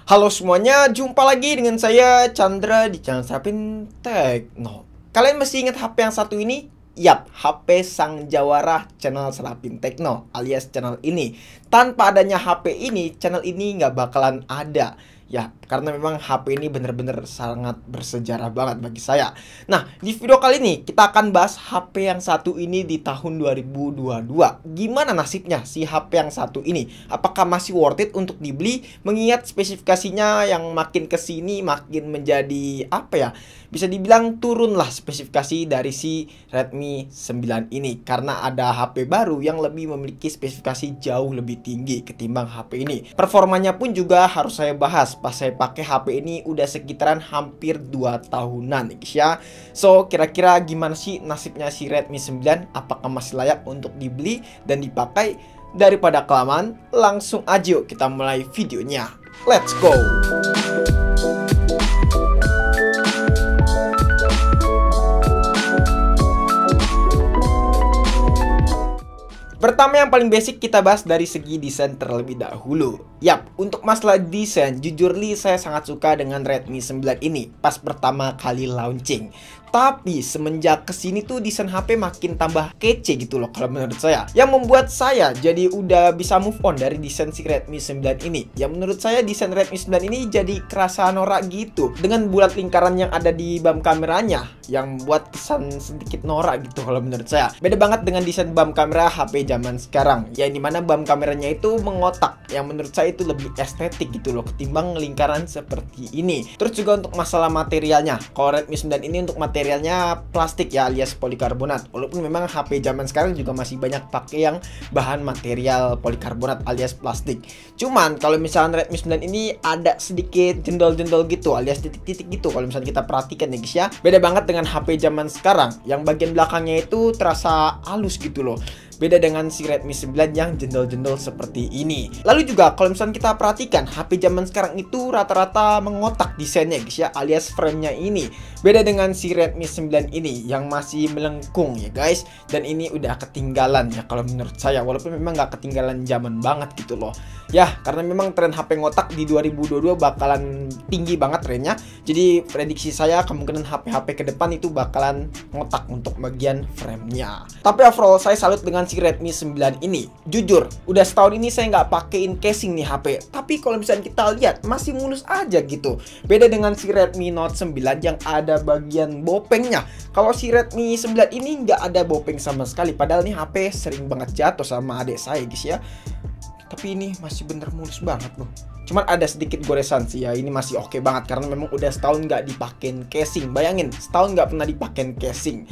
Halo semuanya, jumpa lagi dengan saya Chandra di channel Serapin Tekno. Kalian masih ingat HP yang satu ini? Yap, HP Sang Jawara channel Serapin Tekno alias channel ini. Tanpa adanya HP ini, channel ini nggak bakalan ada. Ya, karena memang HP ini bener-bener sangat bersejarah banget bagi saya. Nah, di video kali ini kita akan bahas HP yang satu ini di tahun 2022. Gimana nasibnya si HP yang satu ini? Apakah masih worth it untuk dibeli? Mengingat spesifikasinya yang makin kesini makin menjadi apa ya? Bisa dibilang turunlah spesifikasi dari si Redmi 9 ini. Karena ada HP baru yang lebih memiliki spesifikasi jauh lebih tinggi ketimbang HP ini. Performanya pun juga harus saya bahas. Pas saya pakai HP ini udah sekitaran hampir 2 tahunan guys ya. So kira-kira gimana sih nasibnya si Redmi 9? Apakah masih layak untuk dibeli dan dipakai? Daripada kelamaan, langsung aja yuk kita mulai videonya. Let's go. Pertama yang paling basic kita bahas dari segi desain terlebih dahulu. Yap, untuk masalah desain, jujur li saya sangat suka dengan Redmi 9 ini pas pertama kali launching. Tapi semenjak kesini tuh desain HP makin tambah kece gitu loh kalau menurut saya. Yang membuat saya jadi udah bisa move on dari desain si Redmi 9 ini. Yang menurut saya desain Redmi 9 ini jadi kerasa norak gitu. Dengan bulat lingkaran yang ada di bump kameranya yang buat kesan sedikit norak gitu kalau menurut saya. Beda banget dengan desain bump kamera HP zaman sekarang. Ya dimana bump kameranya itu mengotak. Yang menurut saya itu lebih estetik gitu loh ketimbang lingkaran seperti ini. Terus juga untuk masalah materialnya. Kalau Redmi 9 ini untuk materialnya plastik ya alias polikarbonat. Walaupun memang HP zaman sekarang juga masih banyak pakai yang bahan material polikarbonat alias plastik. Cuman kalau misalnya Redmi 9 ini ada sedikit jendol-jendol gitu alias titik-titik gitu kalau misalnya kita perhatikan ya guys ya. Beda banget dengan HP zaman sekarang yang bagian belakangnya itu terasa halus gitu loh. Beda dengan si Redmi 9 yang jendol-jendol seperti ini. Lalu juga kalau misalnya kita perhatikan HP zaman sekarang itu rata-rata mengotak desainnya guys ya alias framenya ini. Beda dengan si Redmi 9 ini yang masih melengkung ya guys. Dan ini udah ketinggalan ya kalau menurut saya. Walaupun memang nggak ketinggalan zaman banget gitu loh. Ya karena memang tren HP ngotak di 2022 bakalan tinggi banget trennya. Jadi prediksi saya kemungkinan HP-HP ke depan itu bakalan ngotak untuk bagian framenya. Tapi overall saya salut dengan si Redmi 9 ini. Jujur, udah setahun ini saya nggak pakein casing nih HP. Tapi kalau misalnya kita lihat masih mulus aja gitu. Beda dengan si Redmi Note 9 yang ada bagian bopengnya. Kalau si Redmi 9 ini nggak ada bopeng sama sekali. Padahal nih HP sering banget jatuh sama adik saya guys ya. Tapi ini masih bener mulus banget loh. Cuman ada sedikit goresan sih ya. Ini masih oke banget karena memang udah setahun nggak dipakein casing. Bayangin, setahun nggak pernah dipakein casing.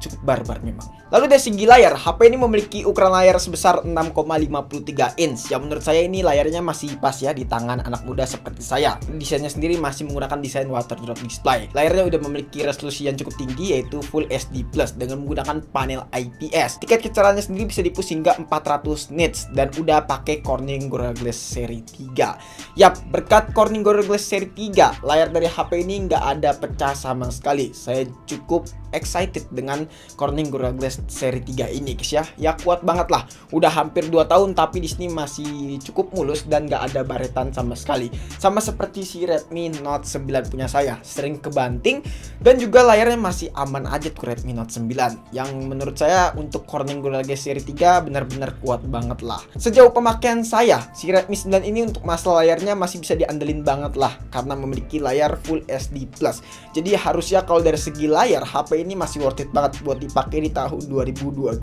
Cukup barbar memang. Lalu dari segi layar, HP ini memiliki ukuran layar sebesar 6,53 inch. Yang menurut saya ini layarnya masih pas ya di tangan anak muda seperti saya. Desainnya sendiri masih menggunakan desain water drop display. Layarnya udah memiliki resolusi yang cukup tinggi yaitu Full HD Plus dengan menggunakan panel IPS. Tingkat kecerdasannya sendiri bisa dipush hingga 400 nits dan udah pakai Corning Gorilla Glass seri 3. Yap, berkat Corning Gorilla Glass seri 3, layar dari HP ini nggak ada pecah sama sekali. Saya cukup excited dengan Corning Gorilla Glass seri 3 ini guys ya. Ya kuat banget lah. Udah hampir 2 tahun tapi di sini masih cukup mulus dan nggak ada baretan sama sekali. Sama seperti si Redmi Note 9 punya saya, sering kebanting dan juga layarnya masih aman aja tuh Redmi Note 9. Yang menurut saya untuk Corning Gorilla Glass seri 3 benar-benar kuat banget lah. Sejauh pemakaian saya, si Redmi 9 ini untuk masalah layarnya masih bisa diandelin banget lah karena memiliki layar Full HD Plus. Jadi harusnya kalau dari segi layar HP ini masih worth it banget buat dipakai di tahun 2022.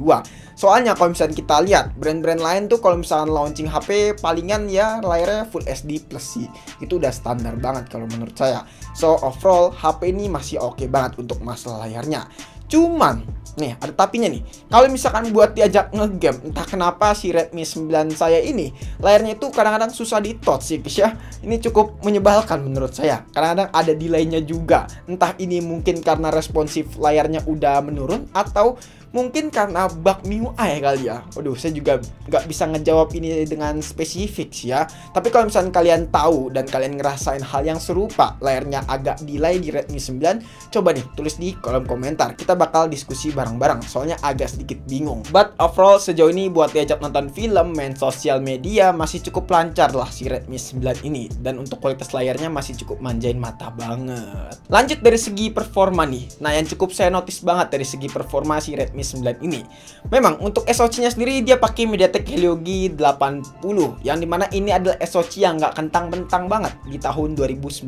Soalnya kalau misalnya kita lihat brand-brand lain tuh kalau misalnya launching HP palingan ya layarnya Full HD Plus sih. Itu udah standar banget kalau menurut saya. So overall HP ini masih oke banget untuk masalah layarnya. Cuman nih ada tapinya nih. Kalau misalkan buat diajak ngegame, entah kenapa si Redmi 9 saya ini layarnya itu kadang-kadang susah di-touch sih guys ya. Ini cukup menyebalkan menurut saya. Kadang-kadang ada delaynya juga. Entah ini mungkin karena responsif layarnya udah menurun atau Mungkin karena bug MIUI kali ya. Waduh, saya juga nggak bisa ngejawab ini dengan spesifik sih ya. Tapi kalau misalnya kalian tahu dan kalian ngerasain hal yang serupa, layarnya agak delay di Redmi 9, coba nih tulis di kolom komentar. Kita bakal diskusi bareng-bareng, soalnya agak sedikit bingung. But overall sejauh ini buat diajak nonton film, main sosial media masih cukup lancar lah si Redmi 9 ini. Dan untuk kualitas layarnya masih cukup manjain mata banget. Lanjut dari segi performa nih. Nah, yang cukup saya notice banget dari segi performa si Redmi 9 ini, memang untuk SoC-nya sendiri dia pakai MediaTek Helio G80, yang dimana ini adalah SoC yang nggak kentang-bentang banget di tahun 2019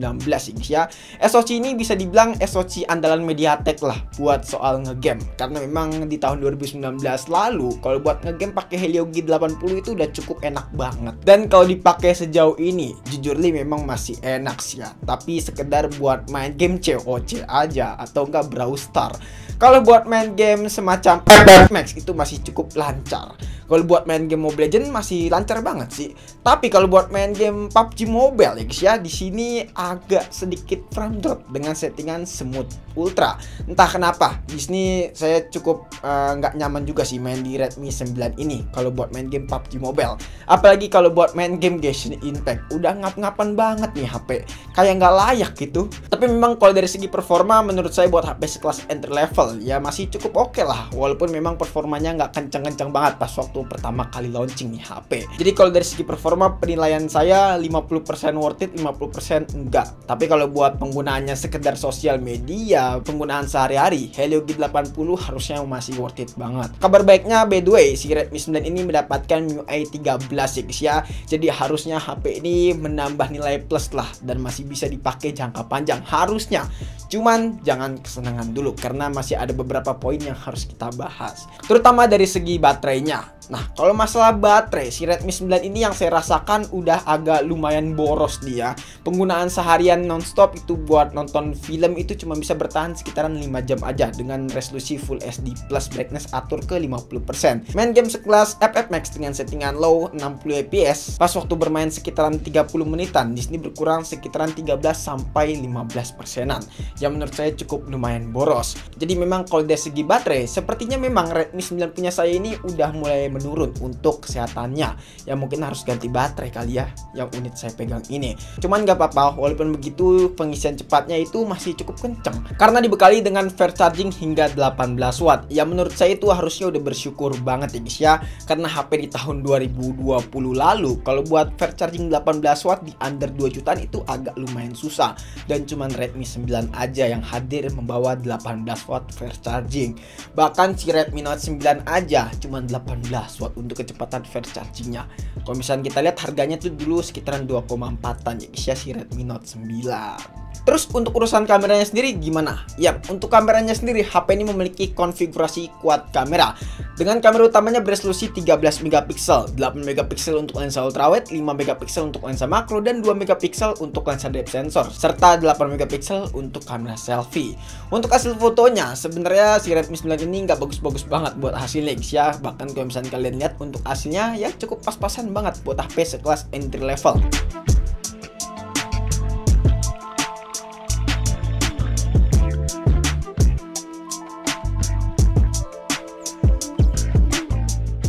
ya. SoC ini bisa dibilang SoC andalan MediaTek lah buat soal ngegame, karena memang di tahun 2019 lalu kalau buat ngegame pakai Helio G80 itu udah cukup enak banget. Dan kalau dipakai sejauh ini, jujur li memang masih enak sih ya, tapi sekedar buat main game COC aja atau enggak browser. Kalau buat main game semacam FF Max itu masih cukup lancar. Kalau buat main game Mobile Legends masih lancar banget sih. Tapi kalau buat main game PUBG Mobile ya guys ya, di sini agak sedikit frame drop dengan settingan smooth ultra. Entah kenapa di sini saya cukup nggak nyaman juga sih main di Redmi 9 ini kalau buat main game PUBG Mobile. Apalagi kalau buat main game Genshin Impact, udah ngap-ngapan banget nih HP, kayak nggak layak gitu. Tapi memang kalau dari segi performa menurut saya buat HP sekelas entry level ya masih cukup oke lah, walaupun memang performanya nggak kencang-kencang banget pas waktu pertama kali launching nih HP. Jadi kalau dari segi performa penilaian saya 50% worth it, 50% enggak. Tapi kalau buat penggunaannya sekedar sosial media, penggunaan sehari-hari, Helio G80 harusnya masih worth it banget. Kabar baiknya by the way, si Redmi 9 ini mendapatkan MIUI 13 ya guys ya. Jadi harusnya HP ini menambah nilai plus lah dan masih bisa dipakai jangka panjang harusnya. Cuman jangan kesenangan dulu karena masih ada beberapa poin yang harus kita bahas, terutama dari segi baterainya. Nah, kalau masalah baterai, si Redmi 9 ini yang saya rasakan udah agak lumayan boros dia. Penggunaan seharian nonstop itu buat nonton film itu cuma bisa bertahan sekitaran 5 jam aja dengan resolusi Full HD plus brightness atur ke 50%. Main game sekelas FF Max dengan settingan low 60 fps, pas waktu bermain sekitaran 30 menitan, di sini berkurang sekitaran 13 sampai 15%-an. Yang menurut saya cukup lumayan boros. Jadi memang kalau dari segi baterai, sepertinya memang Redmi 9 punya saya ini udah mulai menurun untuk kesehatannya. Ya mungkin harus ganti baterai kali ya yang unit saya pegang ini. Cuman nggak apa-apa, walaupun begitu pengisian cepatnya itu masih cukup kenceng karena dibekali dengan fast charging hingga 18 watt. Ya menurut saya itu harusnya udah bersyukur banget ya guys ya, karena HP di tahun 2020 lalu kalau buat fast charging 18 watt di under 2 jutaan itu agak lumayan susah, dan cuman Redmi 9 aja yang hadir membawa 18 watt fast charging. Bahkan si Redmi Note 9 aja cuman 18 watt untuk kecepatan fast chargingnya. Kalau misalnya kita lihat harganya tuh dulu sekitaran 2,4an ya guys ya si Redmi Note 9. Terus untuk urusan kameranya sendiri gimana? Ya, untuk kameranya sendiri HP ini memiliki konfigurasi quad kamera dengan kamera utamanya beresolusi 13 megapiksel, 8 megapiksel untuk lensa ultrawide, 5 megapiksel untuk lensa makro, dan 2 megapiksel untuk lensa depth sensor, serta 8 megapiksel untuk kamera selfie. Untuk hasil fotonya sebenarnya si Redmi 9 ini nggak bagus-bagus banget buat hasilnya guys ya. Bahkan kalau misalnya kalian lihat untuk hasilnya ya cukup pas-pasan banget buat HP sekelas entry level.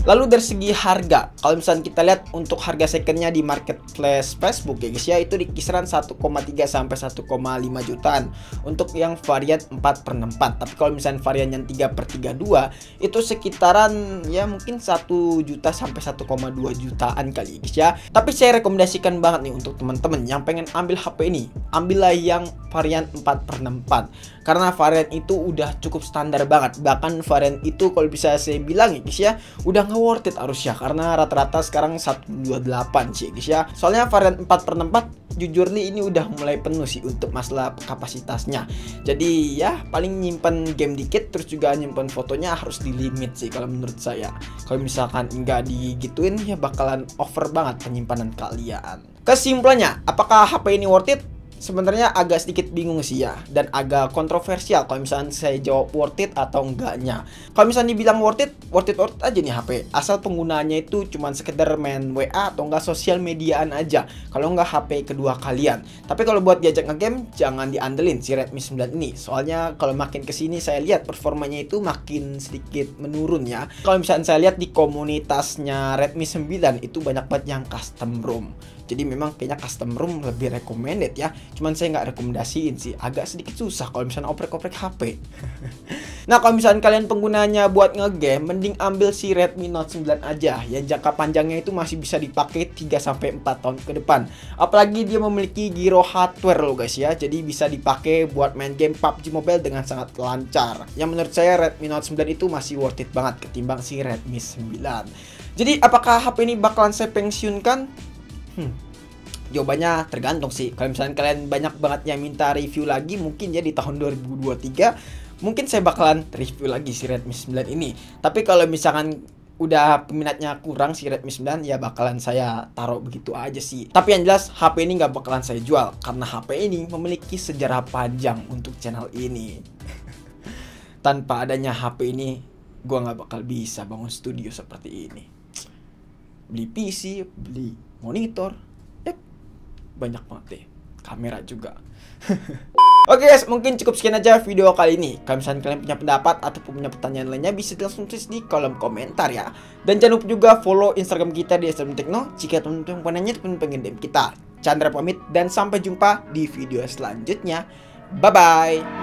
Lalu dari segi harga, kalau misalnya kita lihat untuk harga secondnya di marketplace Facebook ya guys ya, itu di kisaran 1,3 sampai 1,5 jutaan untuk yang varian 4/64. Tapi kalau misalnya varian yang 3/32 itu sekitaran ya mungkin 1 juta sampai 1,2 jutaan kali guys ya. Tapi saya rekomendasikan banget nih untuk teman-teman yang pengen ambil HP ini, ambillah yang varian 4/64 karena varian itu udah cukup standar banget. Bahkan varian itu kalau bisa saya bilang ya guys ya, udah nggak worth it harusnya karena rata-rata sekarang 128 sih guys ya. Soalnya varian 4/64 jujur nih ini udah mulai penuh sih untuk masalah kapasitasnya. Jadi ya paling nyimpen game dikit, terus juga nyimpen fotonya harus di limit sih kalau menurut saya. Kalau misalkan nggak digituin ya bakalan over banget penyimpanan kalian. Kesimpulannya, apakah HP ini worth it? Sebenarnya agak sedikit bingung sih ya, dan agak kontroversial kalau misalnya saya jawab worth it atau enggaknya. Kalau misalnya dibilang worth it aja nih HP. Asal penggunaannya itu cuma sekedar main WA atau enggak sosial mediaan aja. Kalau enggak HP kedua kalian. Tapi kalau buat diajak ngegame, jangan diandelin si Redmi 9 ini. Soalnya kalau makin kesini saya lihat performanya itu makin sedikit menurun ya. Kalau misalnya saya lihat di komunitasnya Redmi 9 itu banyak banget yang custom ROM. Jadi memang kayaknya custom ROM lebih recommended ya. Cuman saya nggak rekomendasiin sih. Agak sedikit susah kalau misalnya oprek-oprek HP. Nah, kalau misalnya kalian penggunanya buat ngegame, mending ambil si Redmi Note 9 aja. Yang jangka panjangnya itu masih bisa dipakai 3-4 tahun ke depan. Apalagi dia memiliki gyro hardware loh guys ya. Jadi bisa dipakai buat main game PUBG Mobile dengan sangat lancar. Yang menurut saya Redmi Note 9 itu masih worth it banget ketimbang si Redmi 9. Jadi apakah HP ini bakalan saya pensiunkan? Jawabannya tergantung sih. Kalau misalnya kalian banyak banget yang minta review lagi, mungkin ya di tahun 2023 mungkin saya bakalan review lagi si Redmi 9 ini. Tapi kalau misalkan udah peminatnya kurang si Redmi 9, ya bakalan saya taruh begitu aja sih. Tapi yang jelas HP ini nggak bakalan saya jual, karena HP ini memiliki sejarah panjang untuk channel ini. Tanpa adanya HP ini, gua nggak bakal bisa bangun studio seperti ini. Beli PC, beli monitor, banyak banget deh, kamera juga. Oke guys, mungkin cukup sekian aja video kali ini. Kalau misalnya kalian punya pendapat ataupun punya pertanyaan lainnya, bisa langsung tulis di kolom komentar ya. Dan jangan lupa juga follow Instagram kita di @tekno jika teman-teman pengen DM kita. Chandra pamit dan sampai jumpa di video selanjutnya. Bye bye.